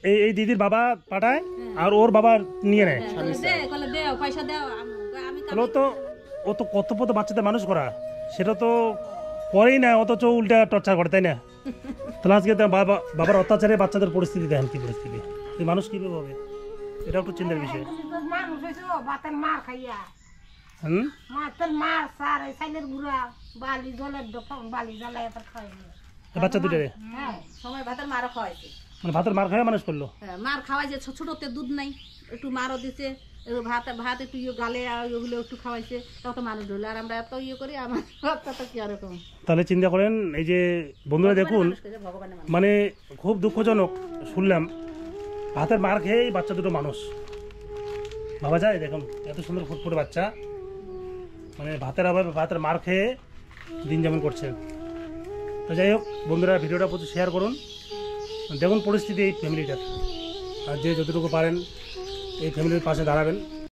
এই দিদির বাবা পাঠায় আর ওর বাবা নিয়ে নেয়। তাহলে ও তো কত কত বাচ্চাদের মানুষ করা, সেটা তো করেই না, অথচ উল্টা টর্চার করে, তাই না? তাহলে আজকে বাবার অত্যাচারে বাচ্চাদের পরিস্থিতি দেখেন কি পরিস্থিতি, এই মানুষ কীভাবে হবে, এটা একটু চিন্তার বিষয়। বাচ্চা দুটারে মানে ভাতের মার খাওয়া মানুষ করলো, মার খাওয়াইছে, ছোটতে দুধ নাই একটু মারও দিছে, ভাত ভাত একটু গালে ওগুলো একটু খাওয়াইছে, তত মানুষ ধরলো। আর আমরা এত করে আমার বাচ্চা তো কি এরকম। তাহলে চিন্তা করেন, এই যে বন্ধুরা দেখুন, মানে খুব দুঃখজনক শুনলাম, ভাতের মার খেয়ে বাচ্চা দুটো মানুষ ভাবা যায়। দেখুন এত সুন্দর ফুটফুটে বাচ্চা, মানে ভাতের অভাবে ভাতের মার খেয়ে দিন যেমন করছেন। তো যাই হোক বন্ধুরা, ভিডিওটা প্রচুর শেয়ার করুন, দেখুন পরিস্থিতি এই ফ্যামিলিটার, আর যে যতটুকু পারেন এই ফ্যামিলির পাশে দাঁড়াবেন।